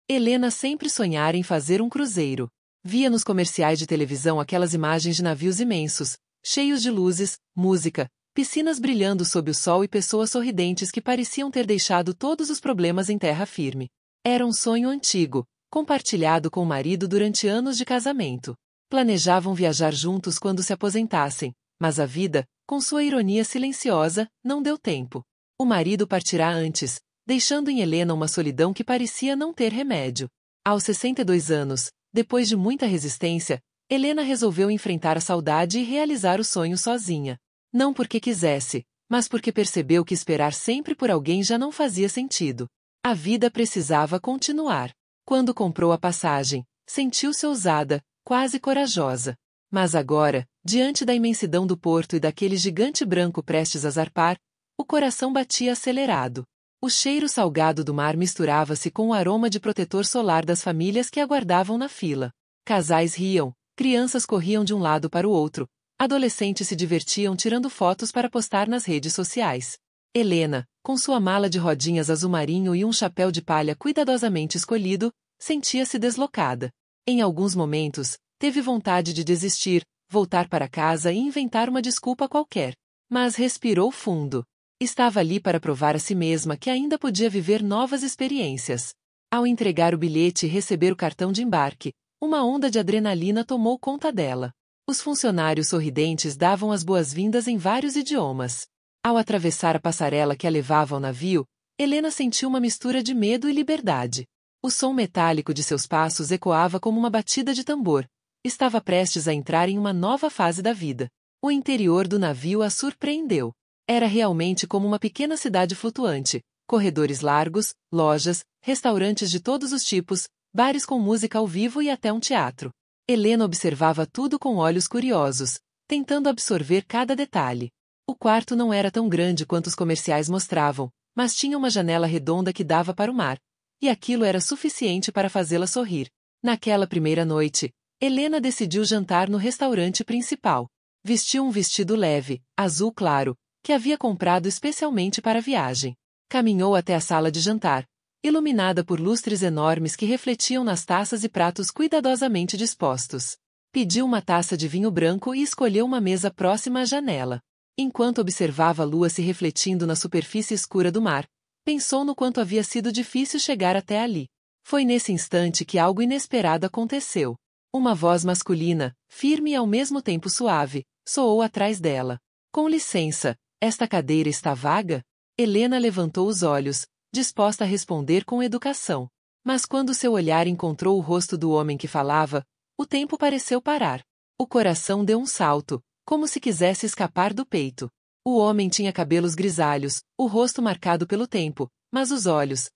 Helena sempre sonhara em fazer um cruzeiro. Via nos comerciais de televisão aquelas imagens de navios imensos, cheios de luzes, música, piscinas brilhando sob o sol e pessoas sorridentes que pareciam ter deixado todos os problemas em terra firme. Era um sonho antigo, compartilhado com o marido durante anos de casamento. Planejavam viajar juntos quando se aposentassem, mas a vida, com sua ironia silenciosa, não deu tempo. O marido partirá antes, deixando em Helena uma solidão que parecia não ter remédio. Aos 62 anos, depois de muita resistência, Helena resolveu enfrentar a saudade e realizar o sonho sozinha. Não porque quisesse, mas porque percebeu que esperar sempre por alguém já não fazia sentido. A vida precisava continuar. Quando comprou a passagem, sentiu-se ousada, quase corajosa. Mas agora, diante da imensidão do porto e daquele gigante branco prestes a zarpar, o coração batia acelerado. O cheiro salgado do mar misturava-se com o aroma de protetor solar das famílias que aguardavam na fila. Casais riam, crianças corriam de um lado para o outro, adolescentes se divertiam tirando fotos para postar nas redes sociais. Helena, com sua mala de rodinhas azul marinho e um chapéu de palha cuidadosamente escolhido, sentia-se deslocada. Em alguns momentos, teve vontade de desistir, voltar para casa e inventar uma desculpa qualquer. Mas respirou fundo. Estava ali para provar a si mesma que ainda podia viver novas experiências. Ao entregar o bilhete e receber o cartão de embarque, uma onda de adrenalina tomou conta dela. Os funcionários sorridentes davam as boas-vindas em vários idiomas. Ao atravessar a passarela que a levava ao navio, Helena sentiu uma mistura de medo e liberdade. O som metálico de seus passos ecoava como uma batida de tambor. Estava prestes a entrar em uma nova fase da vida. O interior do navio a surpreendeu. Era realmente como uma pequena cidade flutuante, corredores largos, lojas, restaurantes de todos os tipos, bares com música ao vivo e até um teatro. Helena observava tudo com olhos curiosos, tentando absorver cada detalhe. O quarto não era tão grande quanto os comerciais mostravam, mas tinha uma janela redonda que dava para o mar. E aquilo era suficiente para fazê-la sorrir. Naquela primeira noite, Helena decidiu jantar no restaurante principal. Vestiu um vestido leve, azul claro, que havia comprado especialmente para a viagem. Caminhou até a sala de jantar, iluminada por lustres enormes que refletiam nas taças e pratos cuidadosamente dispostos. Pediu uma taça de vinho branco e escolheu uma mesa próxima à janela. Enquanto observava a lua se refletindo na superfície escura do mar, pensou no quanto havia sido difícil chegar até ali. Foi nesse instante que algo inesperado aconteceu. Uma voz masculina, firme e ao mesmo tempo suave, soou atrás dela. Com licença, esta cadeira está vaga? Helena levantou os olhos, disposta a responder com educação. Mas quando seu olhar encontrou o rosto do homem que falava, o tempo pareceu parar. O coração deu um salto, como se quisesse escapar do peito. O homem tinha cabelos grisalhos, o rosto marcado pelo tempo, mas os olhos...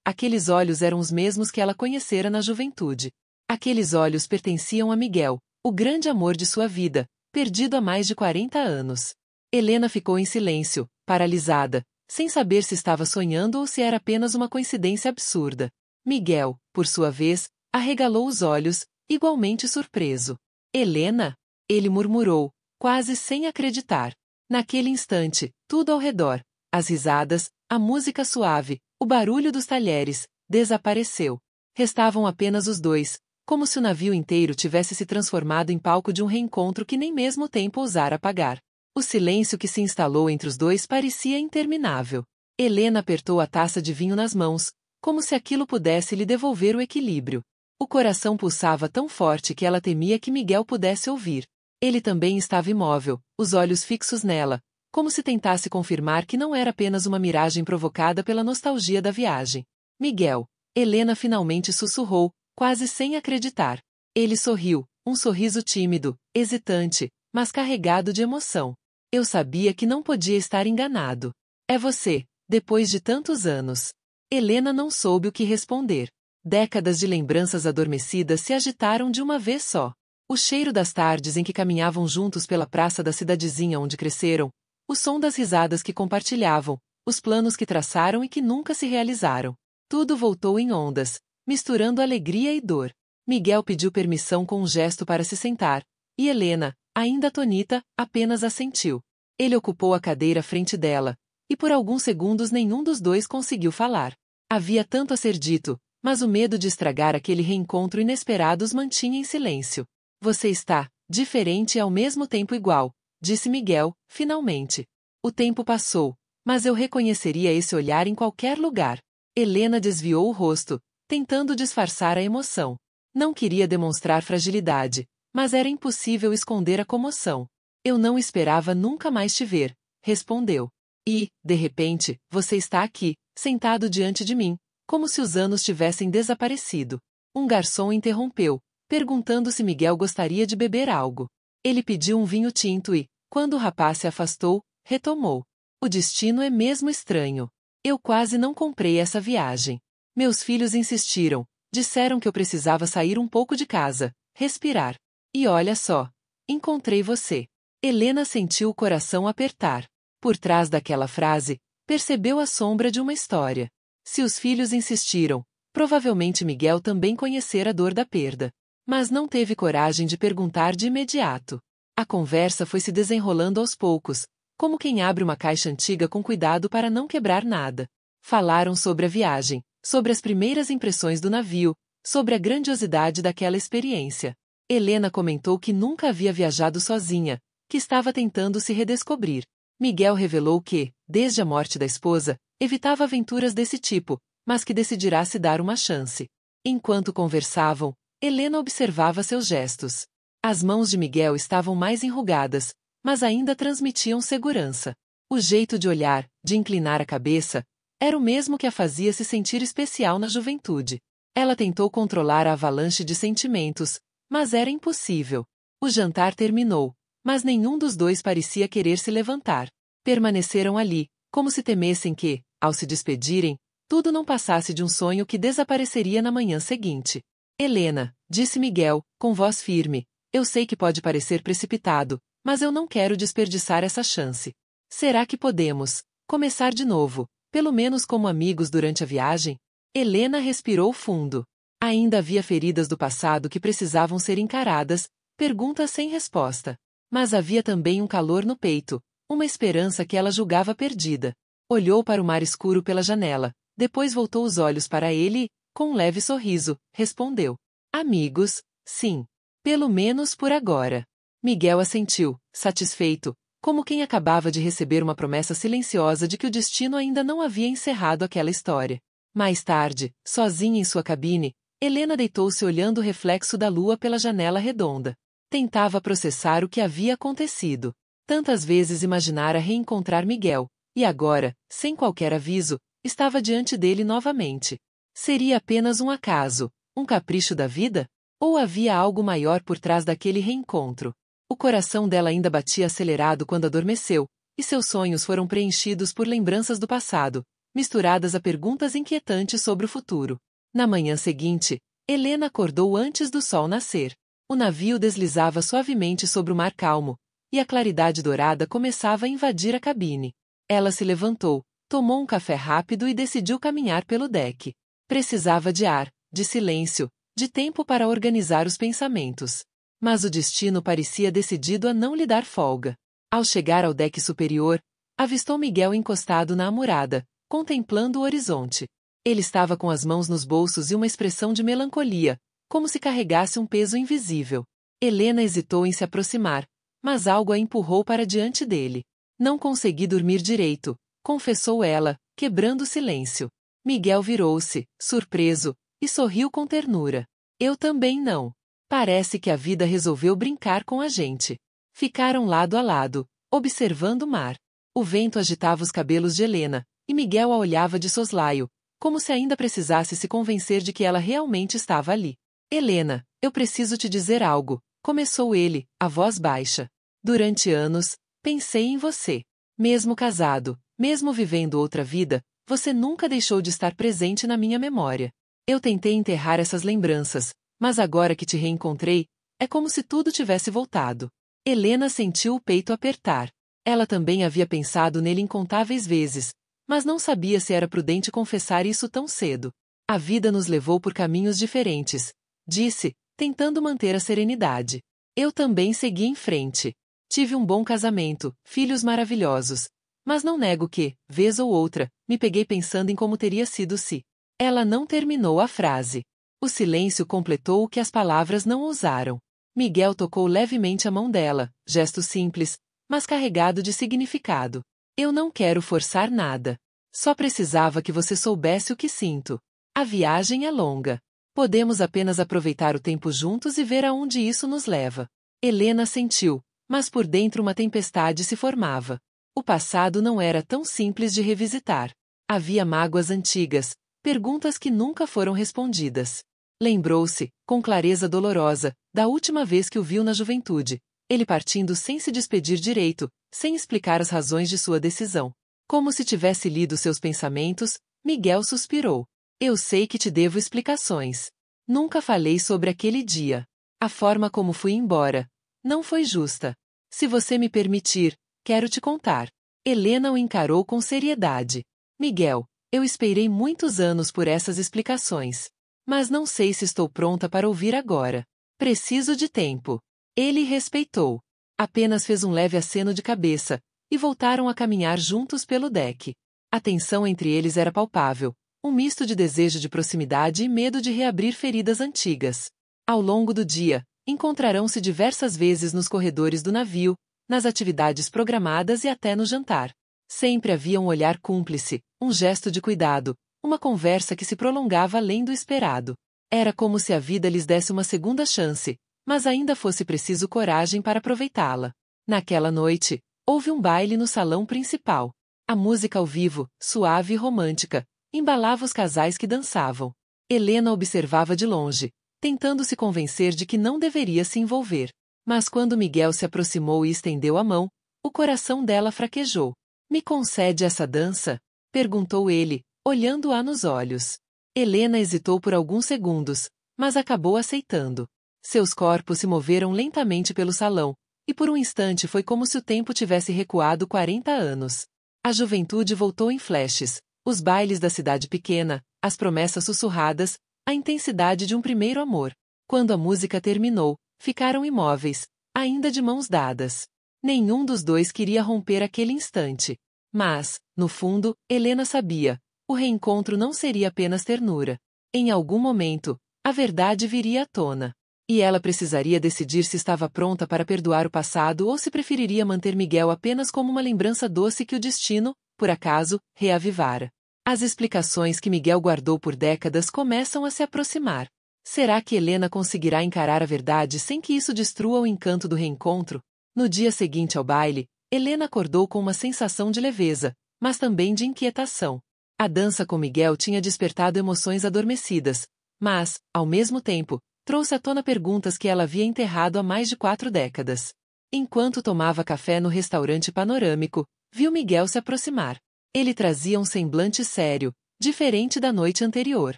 aqueles olhos eram os mesmos que ela conhecera na juventude. Aqueles olhos pertenciam a Miguel, o grande amor de sua vida, perdido há mais de 40 anos. Helena ficou em silêncio, paralisada, sem saber se estava sonhando ou se era apenas uma coincidência absurda. Miguel, por sua vez, arregalou os olhos, igualmente surpreso. Helena? Ele murmurou, quase sem acreditar. Naquele instante, tudo ao redor, as risadas, a música suave, o barulho dos talheres, desapareceu. Restavam apenas os dois, como se o navio inteiro tivesse se transformado em palco de um reencontro que nem mesmo o tempo ousara apagar. O silêncio que se instalou entre os dois parecia interminável. Helena apertou a taça de vinho nas mãos, como se aquilo pudesse lhe devolver o equilíbrio. O coração pulsava tão forte que ela temia que Miguel pudesse ouvir. Ele também estava imóvel, os olhos fixos nela, como se tentasse confirmar que não era apenas uma miragem provocada pela nostalgia da viagem. Miguel, Helena finalmente sussurrou, quase sem acreditar. Ele sorriu, um sorriso tímido, hesitante, mas carregado de emoção. Eu sabia que não podia estar enganado. É você, depois de tantos anos. Helena não soube o que responder. Décadas de lembranças adormecidas se agitaram de uma vez só. O cheiro das tardes em que caminhavam juntos pela praça da cidadezinha onde cresceram, o som das risadas que compartilhavam, os planos que traçaram e que nunca se realizaram. Tudo voltou em ondas, misturando alegria e dor. Miguel pediu permissão com um gesto para se sentar, e Helena, ainda atônita, apenas assentiu. Ele ocupou a cadeira à frente dela, e por alguns segundos nenhum dos dois conseguiu falar. Havia tanto a ser dito, Mas o medo de estragar aquele reencontro inesperado os mantinha em silêncio. Você está diferente e ao mesmo tempo igual, disse Miguel, finalmente. O tempo passou, mas eu reconheceria esse olhar em qualquer lugar. Helena desviou o rosto, tentando disfarçar a emoção. Não queria demonstrar fragilidade, mas era impossível esconder a comoção. Eu não esperava nunca mais te ver, respondeu. E, de repente, você está aqui, sentado diante de mim, como se os anos tivessem desaparecido. Um garçom interrompeu, perguntando se Miguel gostaria de beber algo. Ele pediu um vinho tinto e, quando o rapaz se afastou, retomou. O destino é mesmo estranho. Eu quase não comprei essa viagem. Meus filhos insistiram, disseram que eu precisava sair um pouco de casa, respirar. E olha só, encontrei você. Helena sentiu o coração apertar. Por trás daquela frase, percebeu a sombra de uma história. Se os filhos insistiram, provavelmente Miguel também conhecera a dor da perda. Mas não teve coragem de perguntar de imediato. A conversa foi se desenrolando aos poucos, como quem abre uma caixa antiga com cuidado para não quebrar nada. Falaram sobre a viagem, sobre as primeiras impressões do navio, sobre a grandiosidade daquela experiência. Helena comentou que nunca havia viajado sozinha, que estava tentando se redescobrir. Miguel revelou que, desde a morte da esposa, evitava aventuras desse tipo, mas que decidirá se dar uma chance. Enquanto conversavam, Helena observava seus gestos. As mãos de Miguel estavam mais enrugadas, mas ainda transmitiam segurança. O jeito de olhar, de inclinar a cabeça, era o mesmo que a fazia se sentir especial na juventude. Ela tentou controlar a avalanche de sentimentos, mas era impossível. O jantar terminou, mas nenhum dos dois parecia querer se levantar. Permaneceram ali, como se temessem que, ao se despedirem, tudo não passasse de um sonho que desapareceria na manhã seguinte. Helena, disse Miguel, com voz firme, eu sei que pode parecer precipitado, mas eu não quero desperdiçar essa chance. Será que podemos começar de novo, pelo menos como amigos durante a viagem? Helena respirou fundo. Ainda havia feridas do passado que precisavam ser encaradas, perguntas sem resposta. Mas havia também um calor no peito, uma esperança que ela julgava perdida. Olhou para o mar escuro pela janela, depois voltou os olhos para ele e, com um leve sorriso, respondeu. Amigos, sim. Pelo menos por agora. Miguel assentiu, satisfeito, como quem acabava de receber uma promessa silenciosa de que o destino ainda não havia encerrado aquela história. Mais tarde, sozinha em sua cabine, Helena deitou-se olhando o reflexo da lua pela janela redonda. Tentava processar o que havia acontecido. Tantas vezes imaginara reencontrar Miguel, e agora, sem qualquer aviso, estava diante dele novamente. Seria apenas um acaso, um capricho da vida? Ou havia algo maior por trás daquele reencontro? O coração dela ainda batia acelerado quando adormeceu, e seus sonhos foram preenchidos por lembranças do passado, misturadas a perguntas inquietantes sobre o futuro. Na manhã seguinte, Helena acordou antes do sol nascer. O navio deslizava suavemente sobre o mar calmo, e a claridade dourada começava a invadir a cabine. Ela se levantou, tomou um café rápido e decidiu caminhar pelo deck. Precisava de ar, de silêncio, de tempo para organizar os pensamentos. Mas o destino parecia decidido a não lhe dar folga. Ao chegar ao deck superior, avistou Miguel encostado na amurada, contemplando o horizonte. Ele estava com as mãos nos bolsos e uma expressão de melancolia, como se carregasse um peso invisível. Helena hesitou em se aproximar, mas algo a empurrou para diante dele. Não consegui dormir direito, confessou ela, quebrando o silêncio. Miguel virou-se, surpreso, e sorriu com ternura. Eu também não. Parece que a vida resolveu brincar com a gente. Ficaram lado a lado, observando o mar. O vento agitava os cabelos de Helena, e Miguel a olhava de soslaio, como se ainda precisasse se convencer de que ela realmente estava ali. Helena, eu preciso te dizer algo, começou ele, a voz baixa. Durante anos, pensei em você. Mesmo casado, mesmo vivendo outra vida, você nunca deixou de estar presente na minha memória. Eu tentei enterrar essas lembranças, mas agora que te reencontrei, é como se tudo tivesse voltado. Helena sentiu o peito apertar. Ela também havia pensado nele incontáveis vezes, mas não sabia se era prudente confessar isso tão cedo. A vida nos levou por caminhos diferentes, disse, tentando manter a serenidade. Eu também segui em frente. Tive um bom casamento, filhos maravilhosos. Mas não nego que, vez ou outra, me peguei pensando em como teria sido se Ela não terminou a frase. O silêncio completou o que as palavras não ousaram. Miguel tocou levemente a mão dela, gesto simples, mas carregado de significado. Eu não quero forçar nada. Só precisava que você soubesse o que sinto. A viagem é longa. Podemos apenas aproveitar o tempo juntos e ver aonde isso nos leva. Helena sentiu, mas por dentro uma tempestade se formava. O passado não era tão simples de revisitar. Havia mágoas antigas, perguntas que nunca foram respondidas. Lembrou-se, com clareza dolorosa, da última vez que o viu na juventude, ele partindo sem se despedir direito, sem explicar as razões de sua decisão. Como se tivesse lido seus pensamentos, Miguel suspirou. Eu sei que te devo explicações. Nunca falei sobre aquele dia. A forma como fui embora não foi justa. Se você me permitir, quero te contar. Helena o encarou com seriedade. Miguel, eu esperei muitos anos por essas explicações. Mas não sei se estou pronta para ouvir agora. Preciso de tempo. Ele respeitou. Apenas fez um leve aceno de cabeça, e voltaram a caminhar juntos pelo deck. A tensão entre eles era palpável, um misto de desejo de proximidade e medo de reabrir feridas antigas. Ao longo do dia, encontrarão-se diversas vezes nos corredores do navio, nas atividades programadas e até no jantar. Sempre havia um olhar cúmplice, um gesto de cuidado, uma conversa que se prolongava além do esperado. Era como se a vida lhes desse uma segunda chance, mas ainda fosse preciso coragem para aproveitá-la. Naquela noite, houve um baile no salão principal. A música ao vivo, suave e romântica, embalava os casais que dançavam. Helena observava de longe, tentando se convencer de que não deveria se envolver. Mas quando Miguel se aproximou e estendeu a mão, o coração dela fraquejou. Me concede essa dança? Perguntou ele, olhando-a nos olhos. Helena hesitou por alguns segundos, mas acabou aceitando. Seus corpos se moveram lentamente pelo salão, e por um instante foi como se o tempo tivesse recuado 40 anos. A juventude voltou em flashes, os bailes da cidade pequena, as promessas sussurradas, a intensidade de um primeiro amor. Quando a música terminou, ficaram imóveis, ainda de mãos dadas. Nenhum dos dois queria romper aquele instante. Mas, no fundo, Helena sabia, o reencontro não seria apenas ternura. Em algum momento, a verdade viria à tona. E ela precisaria decidir se estava pronta para perdoar o passado ou se preferiria manter Miguel apenas como uma lembrança doce que o destino, por acaso, reavivara. As explicações que Miguel guardou por décadas começam a se aproximar. Será que Helena conseguirá encarar a verdade sem que isso destrua o encanto do reencontro? No dia seguinte ao baile, Helena acordou com uma sensação de leveza, mas também de inquietação. A dança com Miguel tinha despertado emoções adormecidas, mas, ao mesmo tempo, trouxe à tona perguntas que ela havia enterrado há mais de 4 décadas. Enquanto tomava café no restaurante panorâmico, viu Miguel se aproximar. Ele trazia um semblante sério, diferente da noite anterior.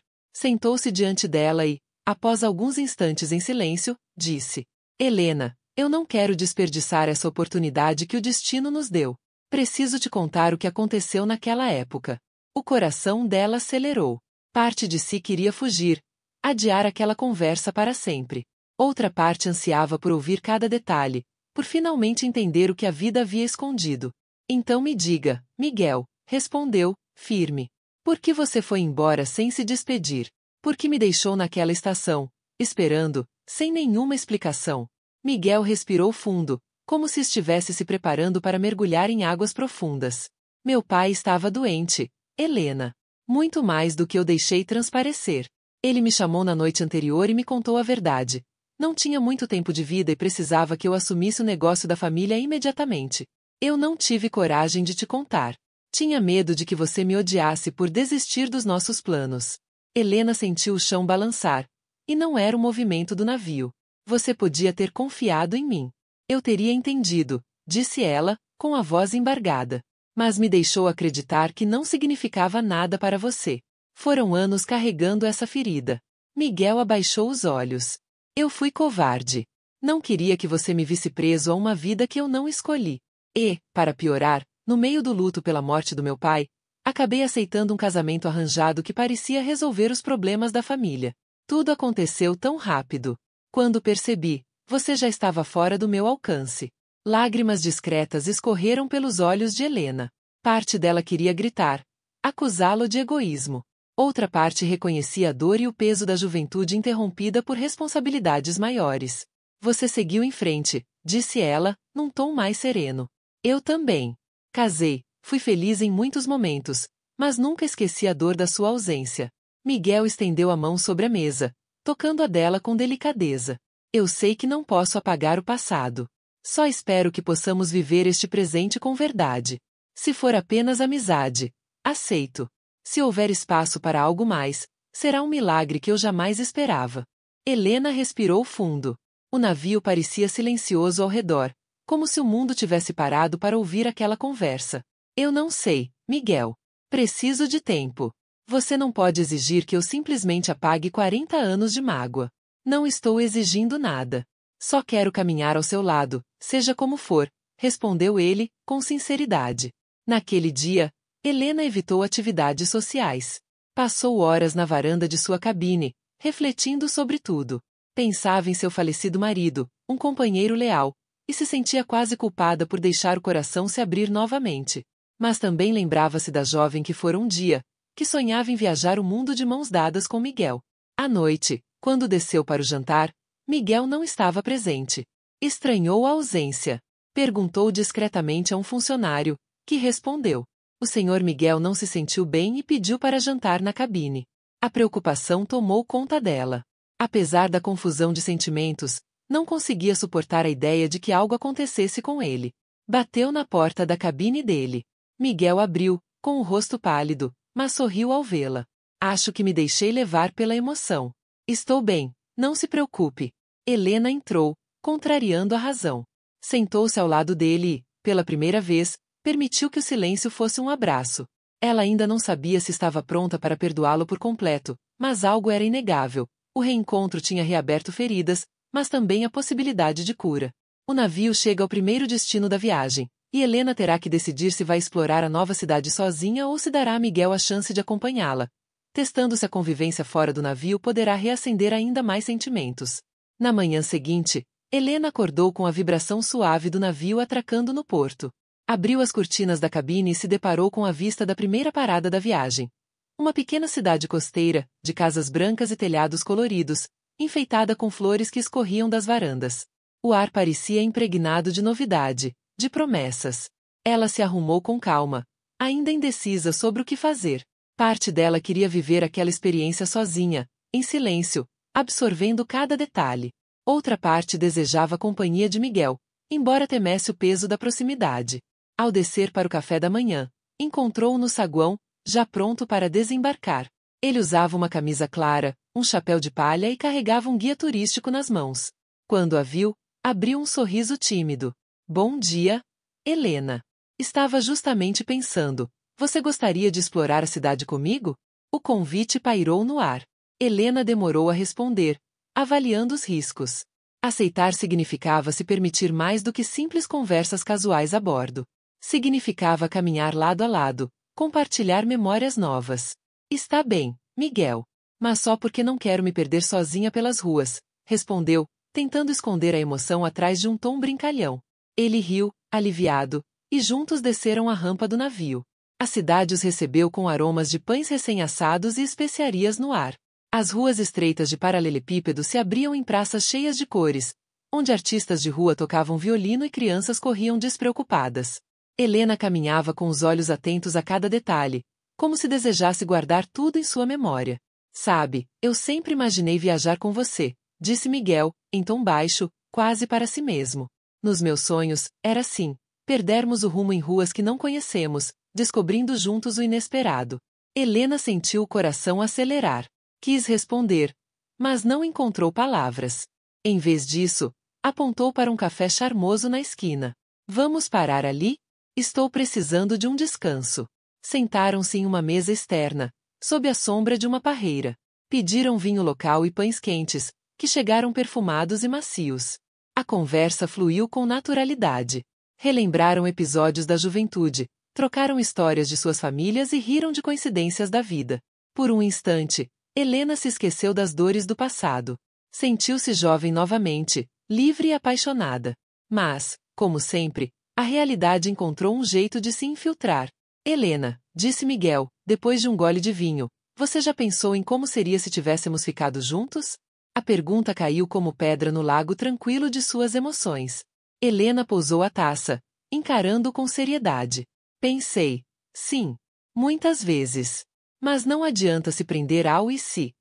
Sentou-se diante dela e, após alguns instantes em silêncio, disse: Helena, eu não quero desperdiçar essa oportunidade que o destino nos deu. Preciso te contar o que aconteceu naquela época. O coração dela acelerou. Parte de si queria fugir, adiar aquela conversa para sempre. Outra parte ansiava por ouvir cada detalhe, por finalmente entender o que a vida havia escondido. Então me diga, Miguel, respondeu, firme. Por que você foi embora sem se despedir? Por que me deixou naquela estação, esperando, sem nenhuma explicação? Miguel respirou fundo, como se estivesse se preparando para mergulhar em águas profundas. Meu pai estava doente, Helena. Muito mais do que eu deixei transparecer. Ele me chamou na noite anterior e me contou a verdade. Não tinha muito tempo de vida e precisava que eu assumisse o negócio da família imediatamente. Eu não tive coragem de te contar. Tinha medo de que você me odiasse por desistir dos nossos planos. Helena sentiu o chão balançar. E não era o movimento do navio. Você podia ter confiado em mim. Eu teria entendido, disse ela, com a voz embargada. Mas me deixou acreditar que não significava nada para você. Foram anos carregando essa ferida. Miguel abaixou os olhos. Eu fui covarde. Não queria que você me visse preso a uma vida que eu não escolhi. E, para piorar, no meio do luto pela morte do meu pai, acabei aceitando um casamento arranjado que parecia resolver os problemas da família. Tudo aconteceu tão rápido. Quando percebi, você já estava fora do meu alcance. Lágrimas discretas escorreram pelos olhos de Helena. Parte dela queria gritar, acusá-lo de egoísmo. Outra parte reconhecia a dor e o peso da juventude interrompida por responsabilidades maiores. Você seguiu em frente, disse ela, num tom mais sereno. Eu também. Casei, fui feliz em muitos momentos, mas nunca esqueci a dor da sua ausência. Miguel estendeu a mão sobre a mesa, tocando a dela com delicadeza. Eu sei que não posso apagar o passado. Só espero que possamos viver este presente com verdade. Se for apenas amizade, aceito. Se houver espaço para algo mais, será um milagre que eu jamais esperava. Helena respirou fundo. O navio parecia silencioso ao redor, como se o mundo tivesse parado para ouvir aquela conversa. Eu não sei, Miguel. Preciso de tempo. Você não pode exigir que eu simplesmente apague 40 anos de mágoa. Não estou exigindo nada. Só quero caminhar ao seu lado, seja como for, respondeu ele, com sinceridade. Naquele dia, Helena evitou atividades sociais. Passou horas na varanda de sua cabine, refletindo sobre tudo. Pensava em seu falecido marido, um companheiro leal, e se sentia quase culpada por deixar o coração se abrir novamente. Mas também lembrava-se da jovem que fora um dia, que sonhava em viajar o mundo de mãos dadas com Miguel. À noite, quando desceu para o jantar, Miguel não estava presente. Estranhou a ausência. Perguntou discretamente a um funcionário, que respondeu. O senhor Miguel não se sentiu bem e pediu para jantar na cabine. A preocupação tomou conta dela. Apesar da confusão de sentimentos, não conseguia suportar a ideia de que algo acontecesse com ele. Bateu na porta da cabine dele. Miguel abriu, com o rosto pálido, mas sorriu ao vê-la. Acho que me deixei levar pela emoção. Estou bem, não se preocupe. Helena entrou, contrariando a razão. Sentou-se ao lado dele e, pela primeira vez, permitiu que o silêncio fosse um abraço. Ela ainda não sabia se estava pronta para perdoá-lo por completo, mas algo era inegável. O reencontro tinha reaberto feridas, mas também a possibilidade de cura. O navio chega ao primeiro destino da viagem, e Helena terá que decidir se vai explorar a nova cidade sozinha ou se dará a Miguel a chance de acompanhá-la. Testando se a convivência fora do navio poderá reacender ainda mais sentimentos. Na manhã seguinte, Helena acordou com a vibração suave do navio atracando no porto. Abriu as cortinas da cabine e se deparou com a vista da primeira parada da viagem. Uma pequena cidade costeira, de casas brancas e telhados coloridos, enfeitada com flores que escorriam das varandas. O ar parecia impregnado de novidade, de promessas. Ela se arrumou com calma, ainda indecisa sobre o que fazer. Parte dela queria viver aquela experiência sozinha, em silêncio, absorvendo cada detalhe. Outra parte desejava a companhia de Miguel, embora temesse o peso da proximidade. Ao descer para o café da manhã, encontrou-o no saguão, já pronto para desembarcar. Ele usava uma camisa clara, um chapéu de palha e carregava um guia turístico nas mãos. Quando a viu, abriu um sorriso tímido. Bom dia, Helena. Estava justamente pensando. Você gostaria de explorar a cidade comigo? O convite pairou no ar. Helena demorou a responder, avaliando os riscos. Aceitar significava se permitir mais do que simples conversas casuais a bordo. Significava caminhar lado a lado, compartilhar memórias novas. Está bem, Miguel. Mas só porque não quero me perder sozinha pelas ruas, respondeu, tentando esconder a emoção atrás de um tom brincalhão. Ele riu, aliviado, e juntos desceram a rampa do navio. A cidade os recebeu com aromas de pães recém-assados e especiarias no ar. As ruas estreitas de paralelepípedo se abriam em praças cheias de cores, onde artistas de rua tocavam violino e crianças corriam despreocupadas. Helena caminhava com os olhos atentos a cada detalhe, como se desejasse guardar tudo em sua memória. Sabe, eu sempre imaginei viajar com você, disse Miguel, em tom baixo, quase para si mesmo. Nos meus sonhos, era assim, perdermos o rumo em ruas que não conhecemos, descobrindo juntos o inesperado. Helena sentiu o coração acelerar. Quis responder, mas não encontrou palavras. Em vez disso, apontou para um café charmoso na esquina. Vamos parar ali? Estou precisando de um descanso. Sentaram-se em uma mesa externa, sob a sombra de uma parreira. Pediram vinho local e pães quentes, que chegaram perfumados e macios. A conversa fluiu com naturalidade. Relembraram episódios da juventude, trocaram histórias de suas famílias e riram de coincidências da vida. Por um instante, Helena se esqueceu das dores do passado. Sentiu-se jovem novamente, livre e apaixonada. Mas, como sempre, a realidade encontrou um jeito de se infiltrar. Helena, disse Miguel, depois de um gole de vinho, Você já pensou em como seria se tivéssemos ficado juntos? A pergunta caiu como pedra no lago tranquilo de suas emoções. Helena pousou a taça, encarando-o com seriedade. Pensei. Sim. Muitas vezes. Mas não adianta se prender ao e se.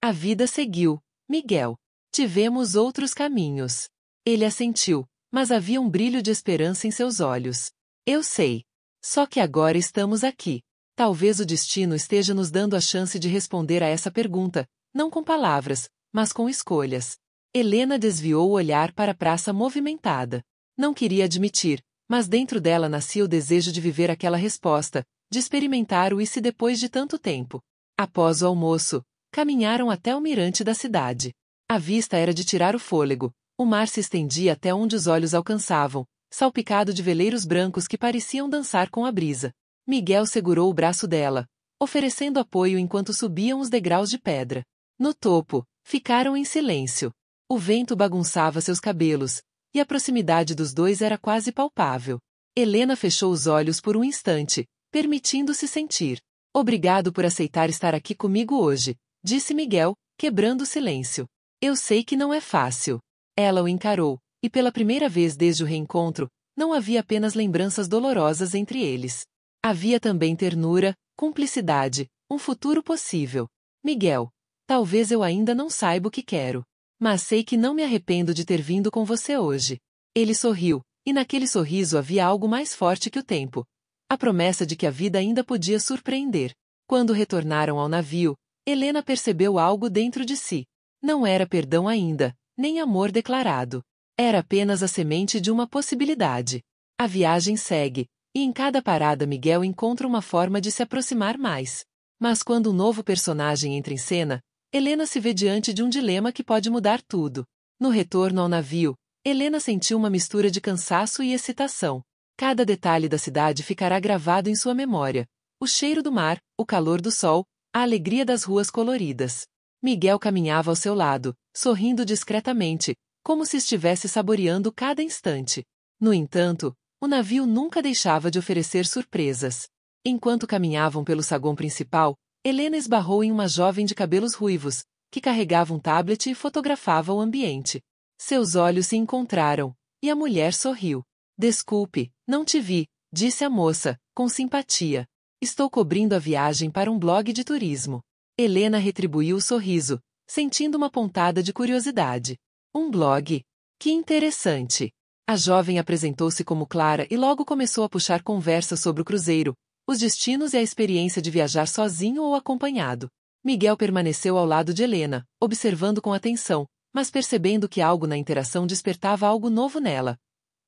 A vida seguiu, Miguel. Tivemos outros caminhos. Ele assentiu, mas havia um brilho de esperança em seus olhos. Eu sei. Só que agora estamos aqui. Talvez o destino esteja nos dando a chance de responder a essa pergunta, não com palavras, mas com escolhas. Helena desviou o olhar para a praça movimentada. Não queria admitir, mas dentro dela nascia o desejo de viver aquela resposta, de experimentar o e se depois de tanto tempo. Após o almoço, caminharam até o mirante da cidade. A vista era de tirar o fôlego, o mar se estendia até onde os olhos alcançavam, salpicado de veleiros brancos que pareciam dançar com a brisa. Miguel segurou o braço dela, oferecendo apoio enquanto subiam os degraus de pedra. No topo, ficaram em silêncio. O vento bagunçava seus cabelos, e a proximidade dos dois era quase palpável. Helena fechou os olhos por um instante, permitindo-se sentir. Obrigado por aceitar estar aqui comigo hoje, disse Miguel, quebrando o silêncio. Eu sei que não é fácil. Ela o encarou, e pela primeira vez desde o reencontro, não havia apenas lembranças dolorosas entre eles. Havia também ternura, cumplicidade, um futuro possível. Miguel, talvez eu ainda não saiba o que quero. Mas sei que não me arrependo de ter vindo com você hoje. Ele sorriu, e naquele sorriso havia algo mais forte que o tempo. A promessa de que a vida ainda podia surpreender. Quando retornaram ao navio, Helena percebeu algo dentro de si. Não era perdão ainda, nem amor declarado. Era apenas a semente de uma possibilidade. A viagem segue, e em cada parada Miguel encontra uma forma de se aproximar mais. Mas quando um novo personagem entra em cena, Helena se vê diante de um dilema que pode mudar tudo. No retorno ao navio, Helena sentiu uma mistura de cansaço e excitação. Cada detalhe da cidade ficará gravado em sua memória. O cheiro do mar, o calor do sol, a alegria das ruas coloridas. Miguel caminhava ao seu lado, sorrindo discretamente, como se estivesse saboreando cada instante. No entanto, o navio nunca deixava de oferecer surpresas. Enquanto caminhavam pelo saguão principal, Helena esbarrou em uma jovem de cabelos ruivos, que carregava um tablet e fotografava o ambiente. Seus olhos se encontraram, e a mulher sorriu. Desculpe, não te vi, disse a moça, com simpatia. Estou cobrindo a viagem para um blog de turismo. Helena retribuiu o sorriso, sentindo uma pontada de curiosidade. Um blog? Que interessante! A jovem apresentou-se como Clara e logo começou a puxar conversa sobre o cruzeiro, os destinos e a experiência de viajar sozinho ou acompanhado. Miguel permaneceu ao lado de Helena, observando com atenção, mas percebendo que algo na interação despertava algo novo nela.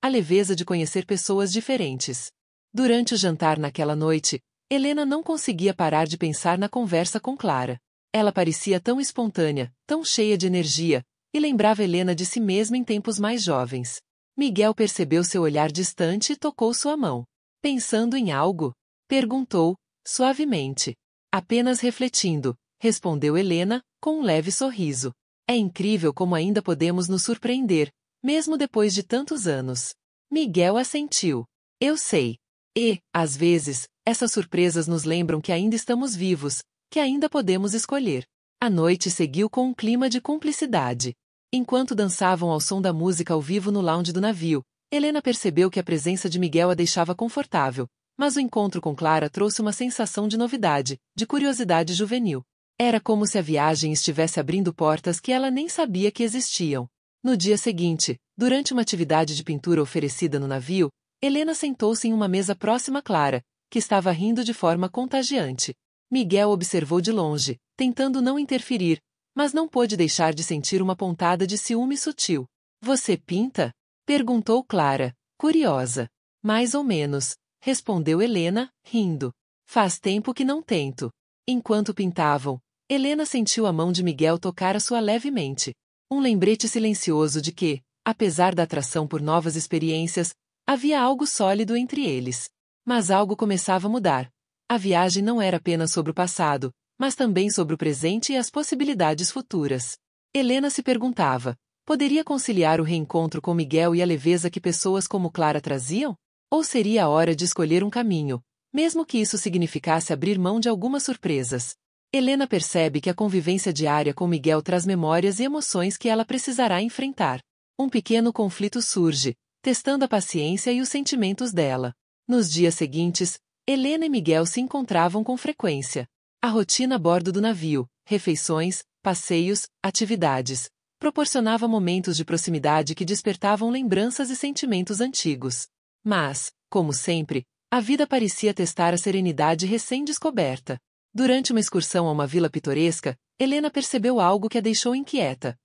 A leveza de conhecer pessoas diferentes. Durante o jantar naquela noite, Helena não conseguia parar de pensar na conversa com Clara. Ela parecia tão espontânea, tão cheia de energia, e lembrava Helena de si mesma em tempos mais jovens. Miguel percebeu seu olhar distante e tocou sua mão. Pensando em algo? Perguntou, suavemente. Apenas refletindo, respondeu Helena, com um leve sorriso. É incrível como ainda podemos nos surpreender, mesmo depois de tantos anos. Miguel assentiu. Eu sei. E, às vezes, essas surpresas nos lembram que ainda estamos vivos, que ainda podemos escolher. A noite seguiu com um clima de cumplicidade. Enquanto dançavam ao som da música ao vivo no lounge do navio, Helena percebeu que a presença de Miguel a deixava confortável, mas o encontro com Clara trouxe uma sensação de novidade, de curiosidade juvenil. Era como se a viagem estivesse abrindo portas que ela nem sabia que existiam. No dia seguinte, durante uma atividade de pintura oferecida no navio, Helena sentou-se em uma mesa próxima a Clara, que estava rindo de forma contagiante. Miguel observou de longe, tentando não interferir, mas não pôde deixar de sentir uma pontada de ciúme sutil. Você pinta? Perguntou Clara, curiosa. Mais ou menos, respondeu Helena, rindo. Faz tempo que não tento. Enquanto pintavam, Helena sentiu a mão de Miguel tocar a sua levemente. Um lembrete silencioso de que, apesar da atração por novas experiências, havia algo sólido entre eles. Mas algo começava a mudar. A viagem não era apenas sobre o passado, mas também sobre o presente e as possibilidades futuras. Helena se perguntava, poderia conciliar o reencontro com Miguel e a leveza que pessoas como Clara traziam? Ou seria a hora de escolher um caminho, mesmo que isso significasse abrir mão de algumas surpresas? Helena percebe que a convivência diária com Miguel traz memórias e emoções que ela precisará enfrentar. Um pequeno conflito surge, testando a paciência e os sentimentos dela. Nos dias seguintes, Helena e Miguel se encontravam com frequência. A rotina a bordo do navio, refeições, passeios, atividades, proporcionava momentos de proximidade que despertavam lembranças e sentimentos antigos. Mas, como sempre, a vida parecia testar a serenidade recém-descoberta. Durante uma excursão a uma vila pitoresca, Helena percebeu algo que a deixou inquieta.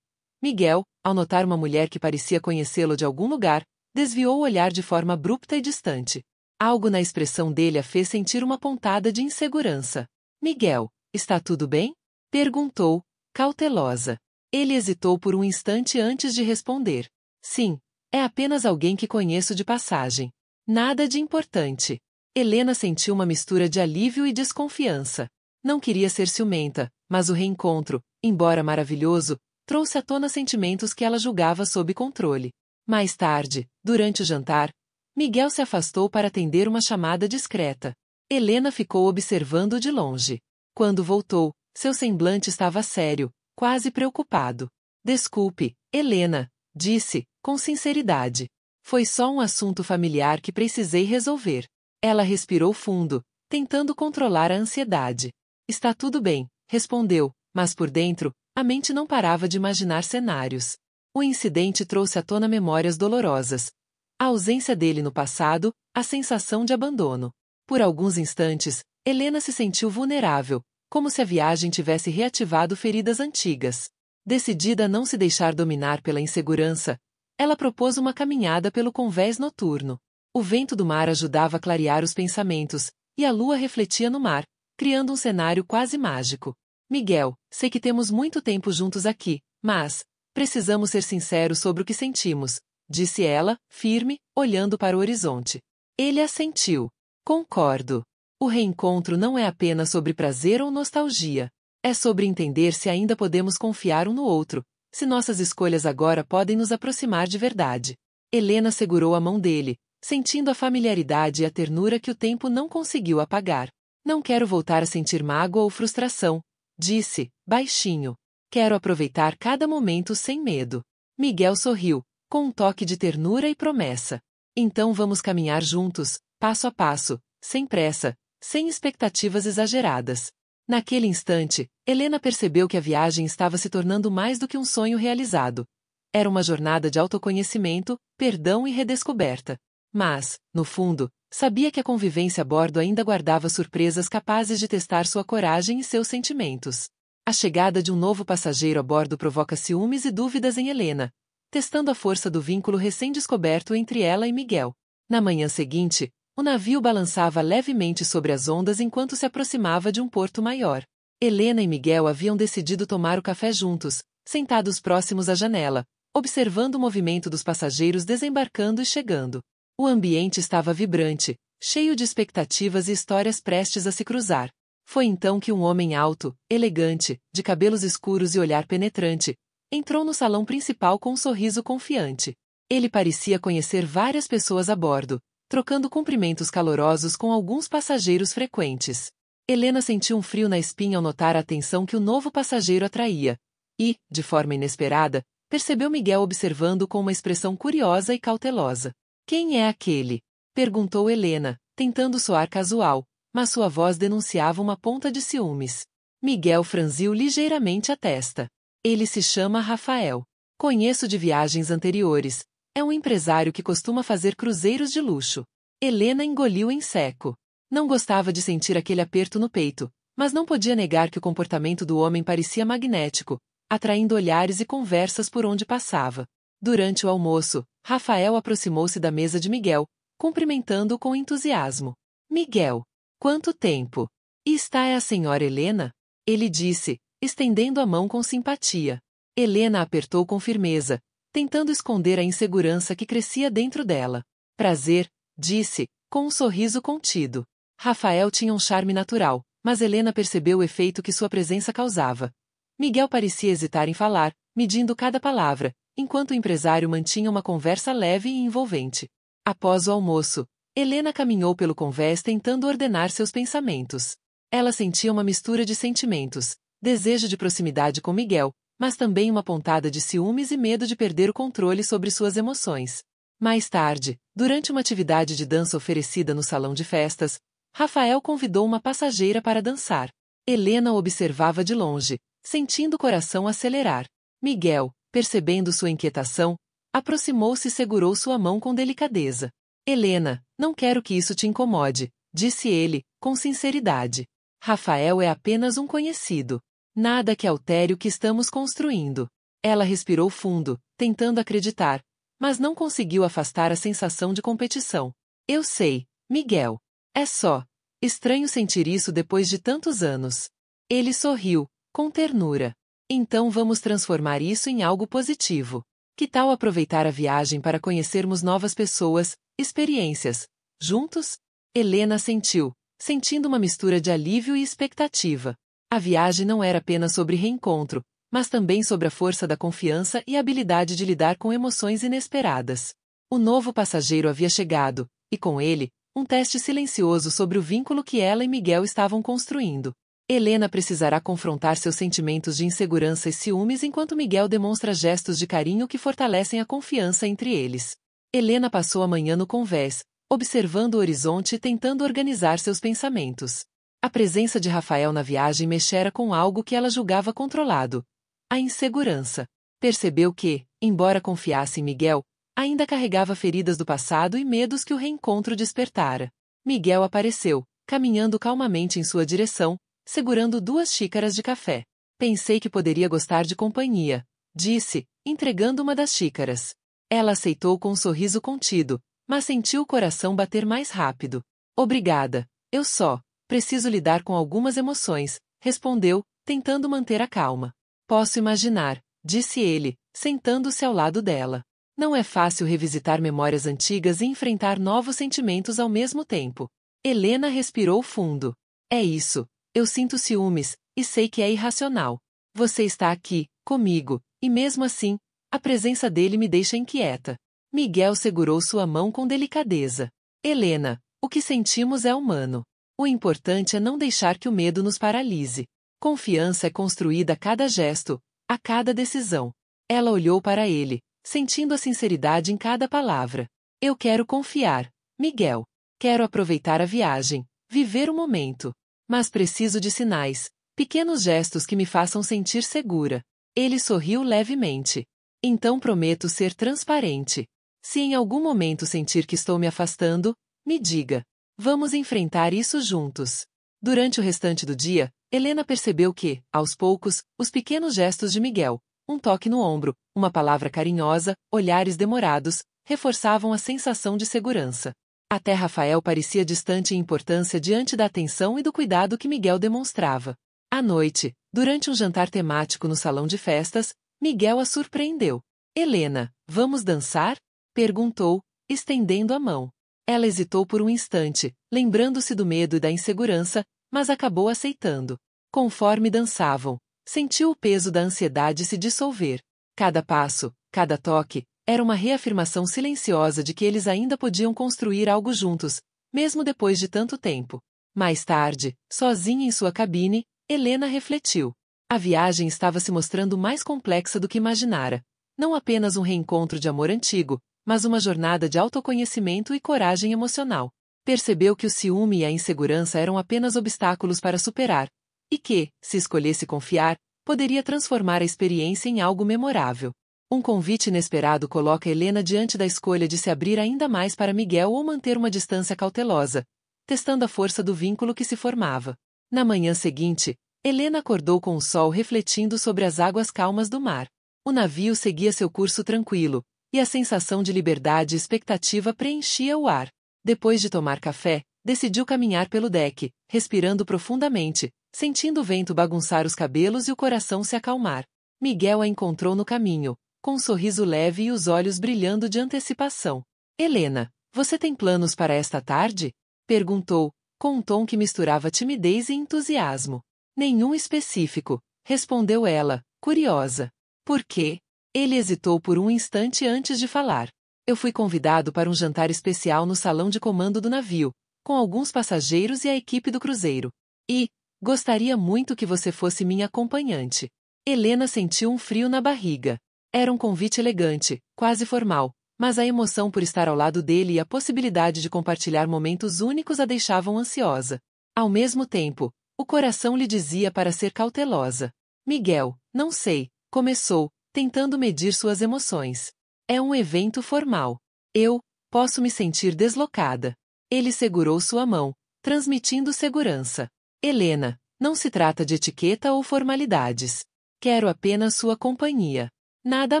Miguel, ao notar uma mulher que parecia conhecê-lo de algum lugar, desviou o olhar de forma abrupta e distante. Algo na expressão dele a fez sentir uma pontada de insegurança. Miguel, está tudo bem? Perguntou, cautelosa. Ele hesitou por um instante antes de responder. Sim, é apenas alguém que conheço de passagem. Nada de importante. Helena sentiu uma mistura de alívio e desconfiança. Não queria ser ciumenta, mas o reencontro, embora maravilhoso, trouxe à tona sentimentos que ela julgava sob controle. Mais tarde, durante o jantar, Miguel se afastou para atender uma chamada discreta. Helena ficou observando de longe. Quando voltou, seu semblante estava sério, quase preocupado. Desculpe, Helena, disse, com sinceridade. Foi só um assunto familiar que precisei resolver. Ela respirou fundo, tentando controlar a ansiedade. Está tudo bem, respondeu, mas por dentro, a mente não parava de imaginar cenários. O incidente trouxe à tona memórias dolorosas. A ausência dele no passado, a sensação de abandono. Por alguns instantes, Helena se sentiu vulnerável, como se a viagem tivesse reativado feridas antigas. Decidida a não se deixar dominar pela insegurança, ela propôs uma caminhada pelo convés noturno. O vento do mar ajudava a clarear os pensamentos, e a lua refletia no mar, criando um cenário quase mágico. Miguel, sei que temos muito tempo juntos aqui, mas precisamos ser sinceros sobre o que sentimos, disse ela, firme, olhando para o horizonte. Ele assentiu. Concordo. O reencontro não é apenas sobre prazer ou nostalgia. É sobre entender se ainda podemos confiar um no outro, se nossas escolhas agora podem nos aproximar de verdade. Helena segurou a mão dele, sentindo a familiaridade e a ternura que o tempo não conseguiu apagar. Não quero voltar a sentir mágoa ou frustração, disse, baixinho. Quero aproveitar cada momento sem medo. Miguel sorriu, com um toque de ternura e promessa. Então vamos caminhar juntos, passo a passo, sem pressa, sem expectativas exageradas. Naquele instante, Helena percebeu que a viagem estava se tornando mais do que um sonho realizado. Era uma jornada de autoconhecimento, perdão e redescoberta. Mas, no fundo, sabia que a convivência a bordo ainda guardava surpresas capazes de testar sua coragem e seus sentimentos. A chegada de um novo passageiro a bordo provoca ciúmes e dúvidas em Helena, testando a força do vínculo recém-descoberto entre ela e Miguel. Na manhã seguinte, o navio balançava levemente sobre as ondas enquanto se aproximava de um porto maior. Helena e Miguel haviam decidido tomar o café juntos, sentados próximos à janela, observando o movimento dos passageiros desembarcando e chegando. O ambiente estava vibrante, cheio de expectativas e histórias prestes a se cruzar. Foi então que um homem alto, elegante, de cabelos escuros e olhar penetrante, entrou no salão principal com um sorriso confiante. Ele parecia conhecer várias pessoas a bordo, trocando cumprimentos calorosos com alguns passageiros frequentes. Helena sentiu um frio na espinha ao notar a atenção que o novo passageiro atraía, e, de forma inesperada, percebeu Miguel observando com uma expressão curiosa e cautelosa. Quem é aquele? Perguntou Helena, tentando soar casual, mas sua voz denunciava uma ponta de ciúmes. Miguel franziu ligeiramente a testa. Ele se chama Rafael. Conheço de viagens anteriores. É um empresário que costuma fazer cruzeiros de luxo. Helena engoliu em seco. Não gostava de sentir aquele aperto no peito, mas não podia negar que o comportamento do homem parecia magnético, atraindo olhares e conversas por onde passava. Durante o almoço, Rafael aproximou-se da mesa de Miguel, cumprimentando-o com entusiasmo. Miguel, quanto tempo! E está a senhora Helena? Ele disse, estendendo a mão com simpatia. Helena apertou com firmeza, tentando esconder a insegurança que crescia dentro dela. Prazer, disse, com um sorriso contido. Rafael tinha um charme natural, mas Helena percebeu o efeito que sua presença causava. Miguel parecia hesitar em falar, medindo cada palavra, enquanto o empresário mantinha uma conversa leve e envolvente. Após o almoço, Helena caminhou pelo convés tentando ordenar seus pensamentos. Ela sentia uma mistura de sentimentos, desejo de proximidade com Miguel, mas também uma pontada de ciúmes e medo de perder o controle sobre suas emoções. Mais tarde, durante uma atividade de dança oferecida no salão de festas, Rafael convidou uma passageira para dançar. Helena o observava de longe, sentindo o coração acelerar. Miguel, percebendo sua inquietação, aproximou-se e segurou sua mão com delicadeza. Helena, não quero que isso te incomode, disse ele, com sinceridade. Rafael é apenas um conhecido. Nada que altere o que estamos construindo. Ela respirou fundo, tentando acreditar, mas não conseguiu afastar a sensação de competição. Eu sei, Miguel. É só estranho sentir isso depois de tantos anos. Ele sorriu, com ternura. Então vamos transformar isso em algo positivo. Que tal aproveitar a viagem para conhecermos novas pessoas, experiências, juntos? Helena sentiu, sentindo uma mistura de alívio e expectativa. A viagem não era apenas sobre reencontro, mas também sobre a força da confiança e a habilidade de lidar com emoções inesperadas. O novo passageiro havia chegado, e com ele, um teste silencioso sobre o vínculo que ela e Miguel estavam construindo. Helena precisará confrontar seus sentimentos de insegurança e ciúmes enquanto Miguel demonstra gestos de carinho que fortalecem a confiança entre eles. Helena passou a manhã no convés, observando o horizonte e tentando organizar seus pensamentos. A presença de Rafael na viagem mexera com algo que ela julgava controlado: a insegurança. Percebeu que, embora confiasse em Miguel, ainda carregava feridas do passado e medos que o reencontro despertara. Miguel apareceu, caminhando calmamente em sua direção, segurando 2 xícaras de café. Pensei que poderia gostar de companhia, disse, entregando uma das xícaras. Ela aceitou com um sorriso contido, mas sentiu o coração bater mais rápido. Obrigada, eu só preciso lidar com algumas emoções, respondeu, tentando manter a calma. Posso imaginar, disse ele, sentando-se ao lado dela. Não é fácil revisitar memórias antigas e enfrentar novos sentimentos ao mesmo tempo. Helena respirou fundo. É isso. Eu sinto ciúmes, e sei que é irracional. Você está aqui, comigo, e mesmo assim, a presença dele me deixa inquieta. Miguel segurou sua mão com delicadeza. Helena, o que sentimos é humano. O importante é não deixar que o medo nos paralise. Confiança é construída a cada gesto, a cada decisão. Ela olhou para ele, sentindo a sinceridade em cada palavra. Eu quero confiar, Miguel. Quero aproveitar a viagem, viver o momento. Mas preciso de sinais, pequenos gestos que me façam sentir segura. Ele sorriu levemente. Então prometo ser transparente. Se em algum momento sentir que estou me afastando, me diga. Vamos enfrentar isso juntos. Durante o restante do dia, Helena percebeu que, aos poucos, os pequenos gestos de Miguel, um toque no ombro, uma palavra carinhosa, olhares demorados, reforçavam a sensação de segurança. Até Rafael parecia distante em importância diante da atenção e do cuidado que Miguel demonstrava. À noite, durante um jantar temático no salão de festas, Miguel a surpreendeu. Helena, vamos dançar? Perguntou, estendendo a mão. Ela hesitou por um instante, lembrando-se do medo e da insegurança, mas acabou aceitando. Conforme dançavam, sentiu o peso da ansiedade se dissolver. Cada passo, cada toque, era uma reafirmação silenciosa de que eles ainda podiam construir algo juntos, mesmo depois de tanto tempo. Mais tarde, sozinha em sua cabine, Helena refletiu. A viagem estava se mostrando mais complexa do que imaginara. Não apenas um reencontro de amor antigo, mas uma jornada de autoconhecimento e coragem emocional. Percebeu que o ciúme e a insegurança eram apenas obstáculos para superar, e que, se escolhesse confiar, poderia transformar a experiência em algo memorável. Um convite inesperado coloca Helena diante da escolha de se abrir ainda mais para Miguel ou manter uma distância cautelosa, testando a força do vínculo que se formava. Na manhã seguinte, Helena acordou com o sol refletindo sobre as águas calmas do mar. O navio seguia seu curso tranquilo, e a sensação de liberdade e expectativa preenchia o ar. Depois de tomar café, decidiu caminhar pelo deck, respirando profundamente, sentindo o vento bagunçar os cabelos e o coração se acalmar. Miguel a encontrou no caminho, com um sorriso leve e os olhos brilhando de antecipação. Helena, você tem planos para esta tarde? Perguntou, com um tom que misturava timidez e entusiasmo. Nenhum específico, respondeu ela, curiosa. Por quê? Ele hesitou por um instante antes de falar. Eu fui convidado para um jantar especial no salão de comando do navio, com alguns passageiros e a equipe do cruzeiro. E, Gostaria muito que você fosse minha acompanhante. Helena sentiu um frio na barriga. Era um convite elegante, quase formal, mas a emoção por estar ao lado dele e a possibilidade de compartilhar momentos únicos a deixavam ansiosa. Ao mesmo tempo, o coração lhe dizia para ser cautelosa. Miguel, não sei, começou, tentando medir suas emoções. É um evento formal. Eu posso me sentir deslocada. Ele segurou sua mão, transmitindo segurança. Helena, não se trata de etiqueta ou formalidades. Quero apenas sua companhia. Nada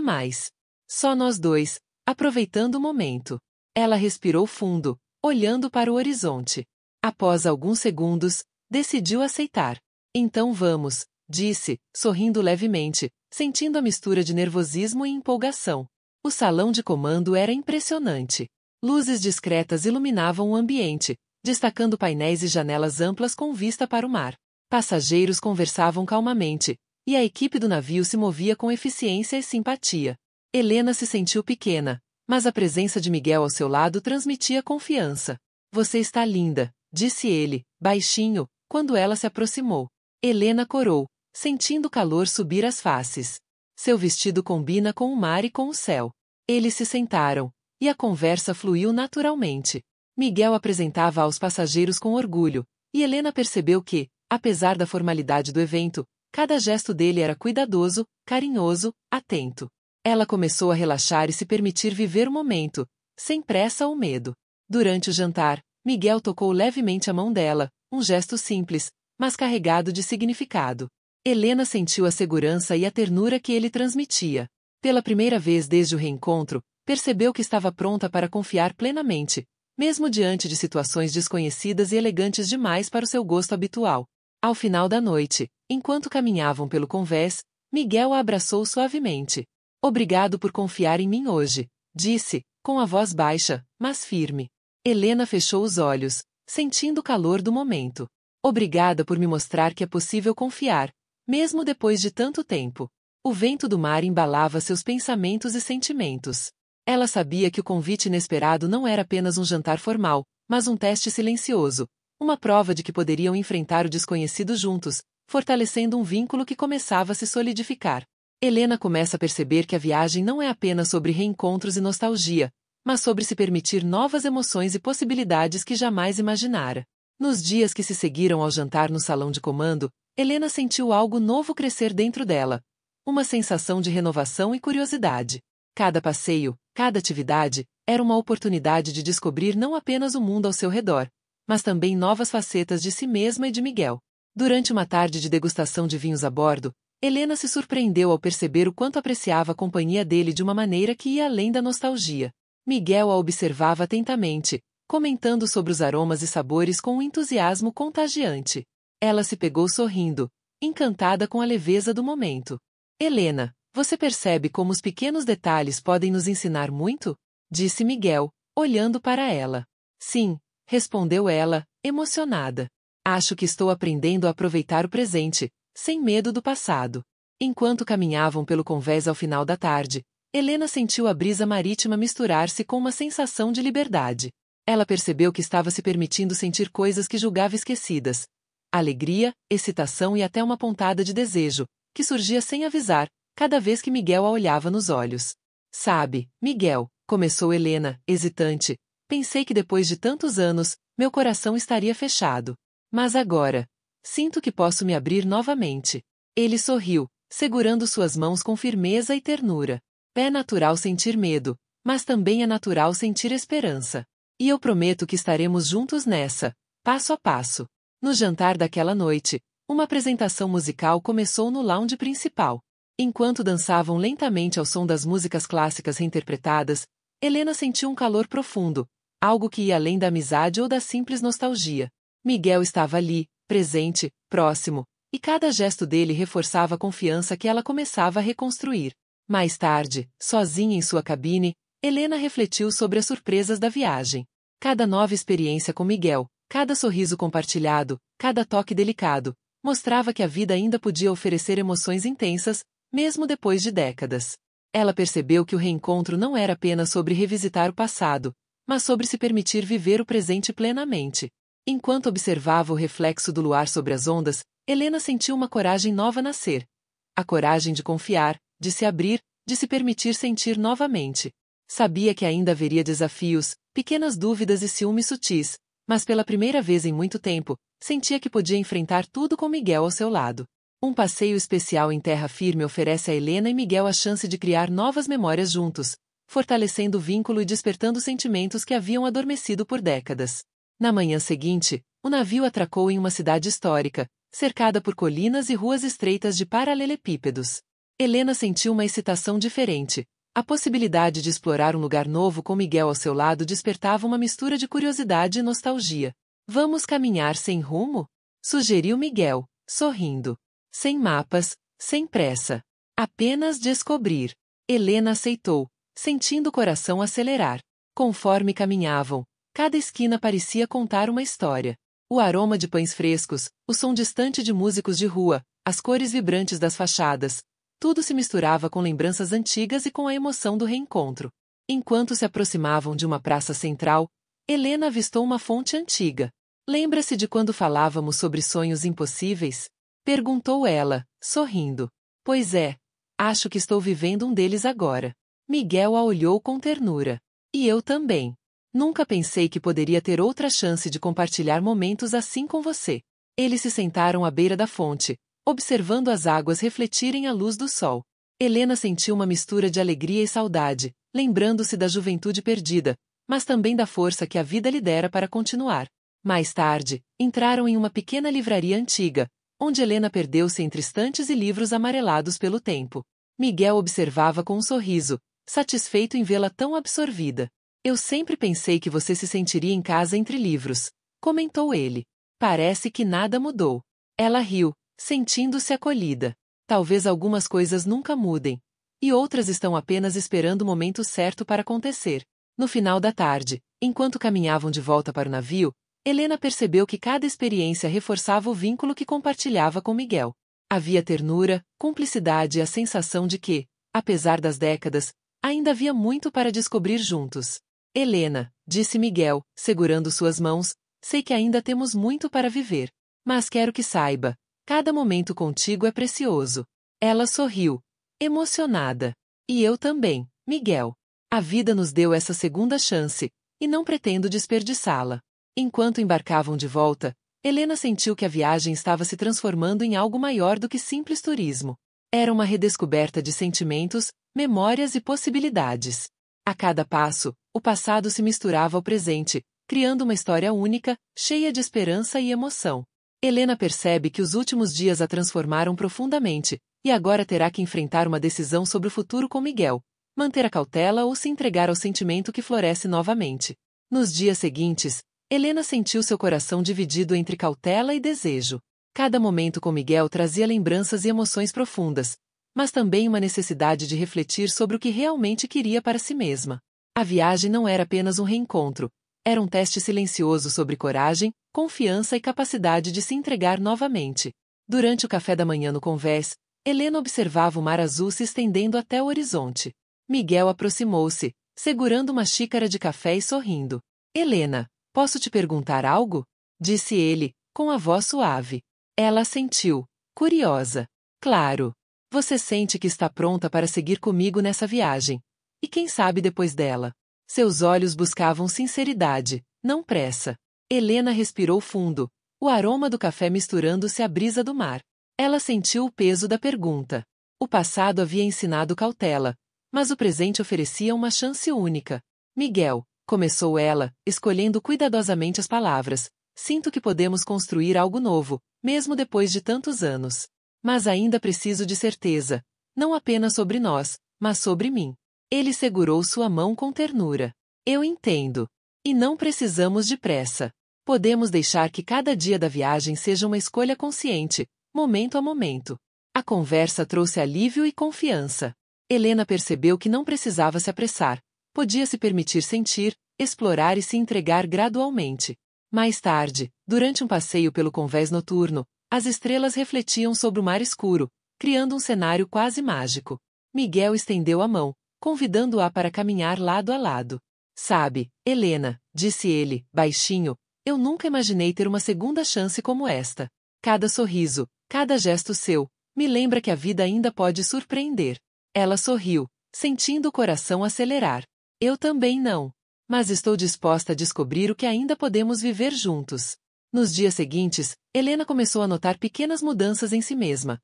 mais. Só nós dois, aproveitando o momento. Ela respirou fundo, olhando para o horizonte. Após alguns segundos, decidiu aceitar. Então vamos, disse, sorrindo levemente, sentindo a mistura de nervosismo e empolgação. O salão de comando era impressionante. Luzes discretas iluminavam o ambiente, destacando painéis e janelas amplas com vista para o mar. Passageiros conversavam calmamente, e a equipe do navio se movia com eficiência e simpatia. Helena se sentiu pequena, mas a presença de Miguel ao seu lado transmitia confiança. Você está linda, disse ele, baixinho, quando ela se aproximou. Helena corou, sentindo o calor subir às faces. Seu vestido combina com o mar e com o céu. Eles se sentaram, e a conversa fluiu naturalmente. Miguel apresentava aos passageiros com orgulho, e Helena percebeu que, apesar da formalidade do evento, cada gesto dele era cuidadoso, carinhoso, atento. Ela começou a relaxar e se permitir viver o momento, sem pressa ou medo. Durante o jantar, Miguel tocou levemente a mão dela, um gesto simples, mas carregado de significado. Helena sentiu a segurança e a ternura que ele transmitia. Pela primeira vez desde o reencontro, percebeu que estava pronta para confiar plenamente, mesmo diante de situações desconhecidas e elegantes demais para o seu gosto habitual. Ao final da noite, enquanto caminhavam pelo convés, Miguel a abraçou suavemente. Obrigado por confiar em mim hoje, disse, com a voz baixa, mas firme. Helena fechou os olhos, sentindo o calor do momento. Obrigada por me mostrar que é possível confiar, mesmo depois de tanto tempo. O vento do mar embalava seus pensamentos e sentimentos. Ela sabia que o convite inesperado não era apenas um jantar formal, mas um teste silencioso, uma prova de que poderiam enfrentar o desconhecido juntos, fortalecendo um vínculo que começava a se solidificar. Helena começa a perceber que a viagem não é apenas sobre reencontros e nostalgia, mas sobre se permitir novas emoções e possibilidades que jamais imaginara. Nos dias que se seguiram ao jantar no salão de comando, Helena sentiu algo novo crescer dentro dela. Uma sensação de renovação e curiosidade. Cada passeio, cada atividade, era uma oportunidade de descobrir não apenas o mundo ao seu redor, mas também novas facetas de si mesma e de Miguel. Durante uma tarde de degustação de vinhos a bordo, Helena se surpreendeu ao perceber o quanto apreciava a companhia dele de uma maneira que ia além da nostalgia. Miguel a observava atentamente, comentando sobre os aromas e sabores com um entusiasmo contagiante. Ela se pegou sorrindo, encantada com a leveza do momento. Helena, você percebe como os pequenos detalhes podem nos ensinar muito? Disse Miguel, olhando para ela. Sim, respondeu ela, emocionada. Acho que estou aprendendo a aproveitar o presente, sem medo do passado. Enquanto caminhavam pelo convés ao final da tarde, Helena sentiu a brisa marítima misturar-se com uma sensação de liberdade. Ela percebeu que estava se permitindo sentir coisas que julgava esquecidas. Alegria, excitação e até uma pontada de desejo, que surgia sem avisar, cada vez que Miguel a olhava nos olhos. Sabe, Miguel, começou Helena, hesitante, pensei que depois de tantos anos, meu coração estaria fechado. Mas agora, sinto que posso me abrir novamente. Ele sorriu, segurando suas mãos com firmeza e ternura. É natural sentir medo, mas também é natural sentir esperança. E eu prometo que estaremos juntos nessa, passo a passo. No jantar daquela noite, uma apresentação musical começou no lounge principal. Enquanto dançavam lentamente ao som das músicas clássicas reinterpretadas, Helena sentiu um calor profundo, algo que ia além da amizade ou da simples nostalgia. Miguel estava ali, presente, próximo, e cada gesto dele reforçava a confiança que ela começava a reconstruir. Mais tarde, sozinha em sua cabine, Helena refletiu sobre as surpresas da viagem. Cada nova experiência com Miguel, cada sorriso compartilhado, cada toque delicado, mostrava que a vida ainda podia oferecer emoções intensas, mesmo depois de décadas. Ela percebeu que o reencontro não era apenas sobre revisitar o passado, mas sobre se permitir viver o presente plenamente. Enquanto observava o reflexo do luar sobre as ondas, Helena sentiu uma coragem nova nascer. A coragem de confiar, de se abrir, de se permitir sentir novamente. Sabia que ainda haveria desafios, pequenas dúvidas e ciúmes sutis, mas pela primeira vez em muito tempo, sentia que podia enfrentar tudo com Miguel ao seu lado. Um passeio especial em terra firme oferece a Helena e Miguel a chance de criar novas memórias juntos, fortalecendo o vínculo e despertando sentimentos que haviam adormecido por décadas. Na manhã seguinte, o navio atracou em uma cidade histórica, cercada por colinas e ruas estreitas de paralelepípedos. Helena sentiu uma excitação diferente. A possibilidade de explorar um lugar novo com Miguel ao seu lado despertava uma mistura de curiosidade e nostalgia. Vamos caminhar sem rumo? Sugeriu Miguel, sorrindo. Sem mapas, sem pressa. Apenas descobrir. Helena aceitou, sentindo o coração acelerar. Conforme caminhavam, cada esquina parecia contar uma história. O aroma de pães frescos, o som distante de músicos de rua, as cores vibrantes das fachadas, tudo se misturava com lembranças antigas e com a emoção do reencontro. Enquanto se aproximavam de uma praça central, Helena avistou uma fonte antiga. Lembra-se de quando falávamos sobre sonhos impossíveis? Perguntou ela, sorrindo. Pois é, acho que estou vivendo um deles agora. Miguel a olhou com ternura. E eu também. Nunca pensei que poderia ter outra chance de compartilhar momentos assim com você. Eles se sentaram à beira da fonte, observando as águas refletirem a luz do sol. Helena sentiu uma mistura de alegria e saudade, lembrando-se da juventude perdida, mas também da força que a vida lhe dera para continuar. Mais tarde, entraram em uma pequena livraria antiga, onde Helena perdeu-se entre estantes e livros amarelados pelo tempo. Miguel observava com um sorriso, satisfeito em vê-la tão absorvida. Eu sempre pensei que você se sentiria em casa entre livros, comentou ele. Parece que nada mudou. Ela riu, sentindo-se acolhida. Talvez algumas coisas nunca mudem, e outras estão apenas esperando o momento certo para acontecer. No final da tarde, enquanto caminhavam de volta para o navio, Helena percebeu que cada experiência reforçava o vínculo que compartilhava com Miguel. Havia ternura, cumplicidade e a sensação de que, apesar das décadas, ainda havia muito para descobrir juntos. Helena, disse Miguel, segurando suas mãos, sei que ainda temos muito para viver. Mas quero que saiba, cada momento contigo é precioso. Ela sorriu, emocionada. E eu também, Miguel. A vida nos deu essa segunda chance, e não pretendo desperdiçá-la. Enquanto embarcavam de volta, Helena sentiu que a viagem estava se transformando em algo maior do que simples turismo. Era uma redescoberta de sentimentos, memórias e possibilidades. A cada passo, o passado se misturava ao presente, criando uma história única, cheia de esperança e emoção. Helena percebe que os últimos dias a transformaram profundamente, e agora terá que enfrentar uma decisão sobre o futuro com Miguel, manter a cautela ou se entregar ao sentimento que floresce novamente. Nos dias seguintes, Helena sentiu seu coração dividido entre cautela e desejo. Cada momento com Miguel trazia lembranças e emoções profundas, mas também uma necessidade de refletir sobre o que realmente queria para si mesma. A viagem não era apenas um reencontro, era um teste silencioso sobre coragem, confiança e capacidade de se entregar novamente. Durante o café da manhã no convés, Helena observava o mar azul se estendendo até o horizonte. Miguel aproximou-se, segurando uma xícara de café e sorrindo. Helena, posso te perguntar algo? Disse ele, com a voz suave. Ela assentiu, curiosa. Claro. Você sente que está pronta para seguir comigo nessa viagem. E quem sabe depois dela? Seus olhos buscavam sinceridade, não pressa. Helena respirou fundo, o aroma do café misturando-se à brisa do mar. Ela sentiu o peso da pergunta. O passado havia ensinado cautela, mas o presente oferecia uma chance única. Miguel, começou ela, escolhendo cuidadosamente as palavras, sinto que podemos construir algo novo, mesmo depois de tantos anos. Mas ainda preciso de certeza, não apenas sobre nós, mas sobre mim. Ele segurou sua mão com ternura. Eu entendo. E não precisamos de pressa. Podemos deixar que cada dia da viagem seja uma escolha consciente, momento a momento. A conversa trouxe alívio e confiança. Helena percebeu que não precisava se apressar. Podia se permitir sentir, explorar e se entregar gradualmente. Mais tarde, durante um passeio pelo convés noturno, as estrelas refletiam sobre o mar escuro, criando um cenário quase mágico. Miguel estendeu a mão, convidando-a para caminhar lado a lado. Sabe, Helena, disse ele, baixinho, Eu nunca imaginei ter uma segunda chance como esta. Cada sorriso, cada gesto seu, me lembra que a vida ainda pode surpreender. Ela sorriu, sentindo o coração acelerar. Eu também não. Mas estou disposta a descobrir o que ainda podemos viver juntos. Nos dias seguintes, Helena começou a notar pequenas mudanças em si mesma.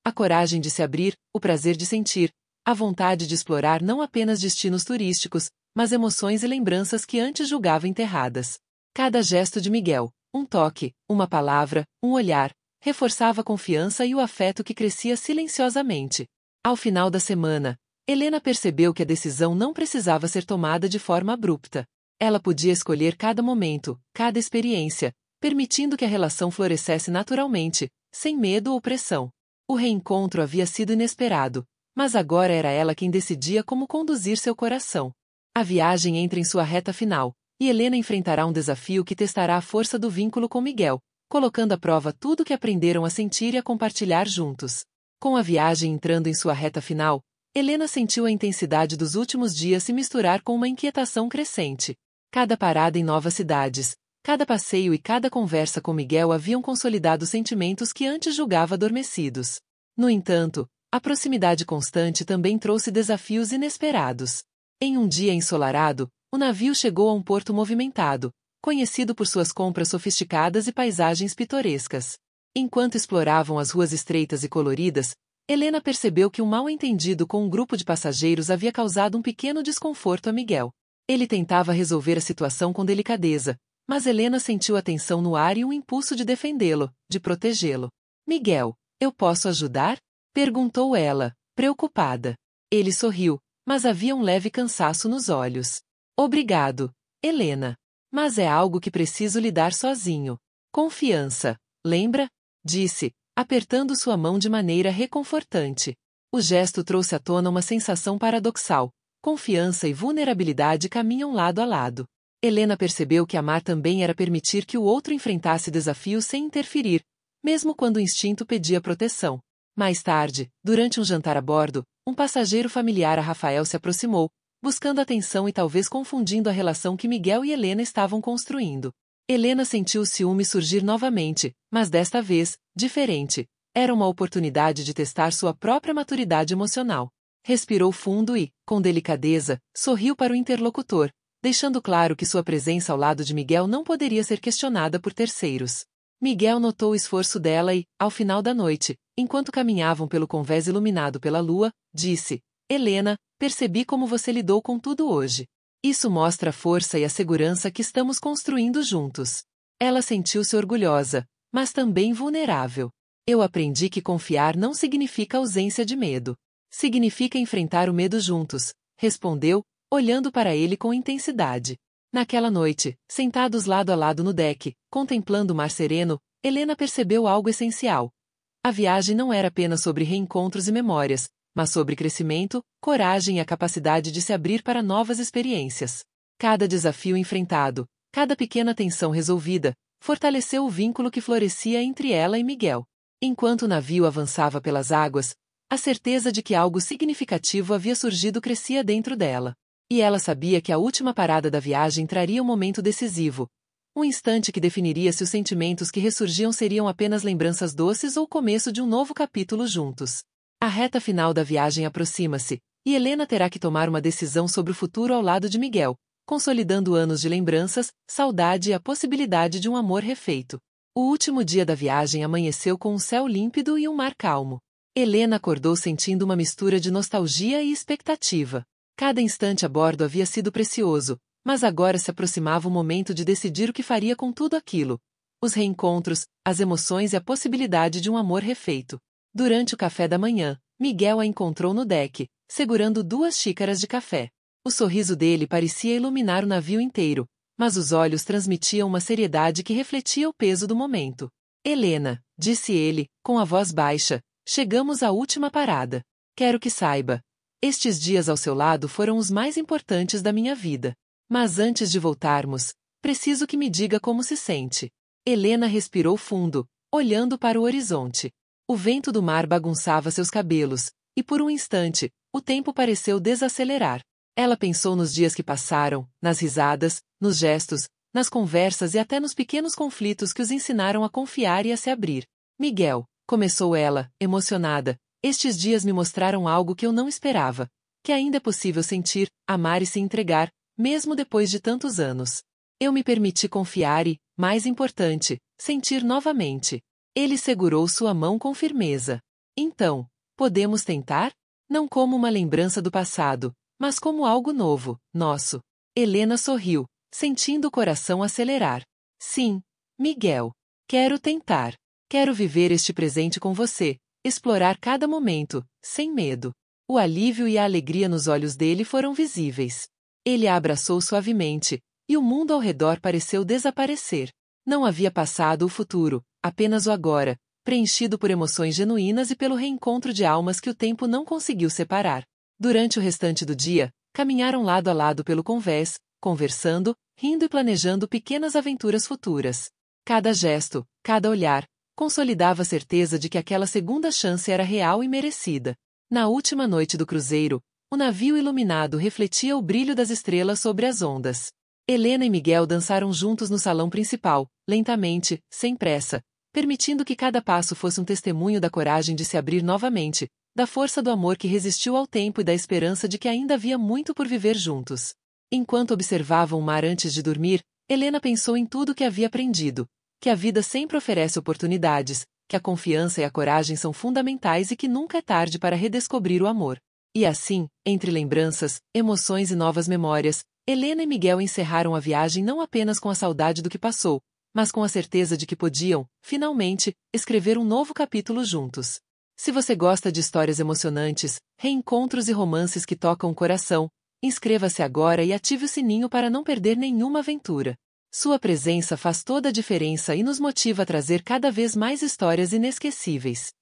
A coragem de se abrir, o prazer de sentir, a vontade de explorar não apenas destinos turísticos, mas emoções e lembranças que antes julgava enterradas. Cada gesto de Miguel, um toque, uma palavra, um olhar, reforçava a confiança e o afeto que crescia silenciosamente. Ao final da semana, Helena percebeu que a decisão não precisava ser tomada de forma abrupta. Ela podia escolher cada momento, cada experiência, permitindo que a relação florescesse naturalmente, sem medo ou pressão. O reencontro havia sido inesperado, mas agora era ela quem decidia como conduzir seu coração. A viagem entra em sua reta final, e Helena enfrentará um desafio que testará a força do vínculo com Miguel, colocando à prova tudo o que aprenderam a sentir e a compartilhar juntos. Com a viagem entrando em sua reta final, Helena sentiu a intensidade dos últimos dias se misturar com uma inquietação crescente. Cada parada em novas cidades, cada passeio e cada conversa com Miguel haviam consolidado sentimentos que antes julgava adormecidos. No entanto, a proximidade constante também trouxe desafios inesperados. Em um dia ensolarado, o navio chegou a um porto movimentado, conhecido por suas compras sofisticadas e paisagens pitorescas. Enquanto exploravam as ruas estreitas e coloridas, Helena percebeu que um mal-entendido com um grupo de passageiros havia causado um pequeno desconforto a Miguel. Ele tentava resolver a situação com delicadeza, mas Helena sentiu a tensão no ar e um impulso de defendê-lo, de protegê-lo. Miguel, eu posso ajudar? Perguntou ela, preocupada. Ele sorriu, mas havia um leve cansaço nos olhos. Obrigado, Helena. Mas é algo que preciso lidar sozinho. Confiança, lembra? Disse, apertando sua mão de maneira reconfortante. O gesto trouxe à tona uma sensação paradoxal. Confiança e vulnerabilidade caminham lado a lado. Helena percebeu que amar também era permitir que o outro enfrentasse desafios sem interferir, mesmo quando o instinto pedia proteção. Mais tarde, durante um jantar a bordo, um passageiro familiar a Rafael se aproximou, buscando atenção e talvez confundindo a relação que Miguel e Helena estavam construindo. Helena sentiu o ciúme surgir novamente, mas desta vez, diferente. Era uma oportunidade de testar sua própria maturidade emocional. Respirou fundo e, com delicadeza, sorriu para o interlocutor, deixando claro que sua presença ao lado de Miguel não poderia ser questionada por terceiros. Miguel notou o esforço dela e, ao final da noite, enquanto caminhavam pelo convés iluminado pela lua, disse: Helena, percebi como você lidou com tudo hoje. Isso mostra a força e a segurança que estamos construindo juntos. Ela sentiu-se orgulhosa, mas também vulnerável. Eu aprendi que confiar não significa ausência de medo. Significa enfrentar o medo juntos, respondeu, olhando para ele com intensidade. Naquela noite, sentados lado a lado no deck, contemplando o mar sereno, Helena percebeu algo essencial. A viagem não era apenas sobre reencontros e memórias, mas sobre crescimento, coragem e a capacidade de se abrir para novas experiências. Cada desafio enfrentado, cada pequena tensão resolvida, fortaleceu o vínculo que florescia entre ela e Miguel. Enquanto o navio avançava pelas águas, a certeza de que algo significativo havia surgido crescia dentro dela. E ela sabia que a última parada da viagem traria um momento decisivo. Um instante que definiria se os sentimentos que ressurgiam seriam apenas lembranças doces ou o começo de um novo capítulo juntos. A reta final da viagem aproxima-se, e Helena terá que tomar uma decisão sobre o futuro ao lado de Miguel, consolidando anos de lembranças, saudade e a possibilidade de um amor refeito. O último dia da viagem amanheceu com um céu límpido e um mar calmo. Helena acordou sentindo uma mistura de nostalgia e expectativa. Cada instante a bordo havia sido precioso, mas agora se aproximava o momento de decidir o que faria com tudo aquilo. Os reencontros, as emoções e a possibilidade de um amor refeito. Durante o café da manhã, Miguel a encontrou no deck, segurando 2 xícaras de café. O sorriso dele parecia iluminar o navio inteiro, mas os olhos transmitiam uma seriedade que refletia o peso do momento. Helena, disse ele, com a voz baixa, chegamos à última parada. Quero que saiba. Estes dias ao seu lado foram os mais importantes da minha vida. Mas antes de voltarmos, preciso que me diga como se sente. Helena respirou fundo, olhando para o horizonte. O vento do mar bagunçava seus cabelos, e por um instante, o tempo pareceu desacelerar. Ela pensou nos dias que passaram, nas risadas, nos gestos, nas conversas e até nos pequenos conflitos que os ensinaram a confiar e a se abrir. Miguel, começou ela, emocionada, estes dias me mostraram algo que eu não esperava, que ainda é possível sentir, amar e se entregar, mesmo depois de tantos anos. Eu me permiti confiar e, mais importante, sentir novamente. Ele segurou sua mão com firmeza. Então, podemos tentar? Não como uma lembrança do passado, mas como algo novo, nosso. Helena sorriu, sentindo o coração acelerar. Sim, Miguel. Quero tentar. Quero viver este presente com você, explorar cada momento, sem medo. O alívio e a alegria nos olhos dele foram visíveis. Ele a abraçou suavemente, e o mundo ao redor pareceu desaparecer. Não havia passado ou futuro, apenas o agora, preenchido por emoções genuínas e pelo reencontro de almas que o tempo não conseguiu separar. Durante o restante do dia, caminharam lado a lado pelo convés, conversando, rindo e planejando pequenas aventuras futuras. Cada gesto, cada olhar, consolidava a certeza de que aquela segunda chance era real e merecida. Na última noite do cruzeiro, o navio iluminado refletia o brilho das estrelas sobre as ondas. Helena e Miguel dançaram juntos no salão principal, lentamente, sem pressa, permitindo que cada passo fosse um testemunho da coragem de se abrir novamente, da força do amor que resistiu ao tempo e da esperança de que ainda havia muito por viver juntos. Enquanto observavam o mar antes de dormir, Helena pensou em tudo que havia aprendido, que a vida sempre oferece oportunidades, que a confiança e a coragem são fundamentais e que nunca é tarde para redescobrir o amor. E assim, entre lembranças, emoções e novas memórias, Helena e Miguel encerraram a viagem não apenas com a saudade do que passou, mas com a certeza de que podiam, finalmente, escrever um novo capítulo juntos. Se você gosta de histórias emocionantes, reencontros e romances que tocam o coração, inscreva-se agora e ative o sininho para não perder nenhuma aventura. Sua presença faz toda a diferença e nos motiva a trazer cada vez mais histórias inesquecíveis.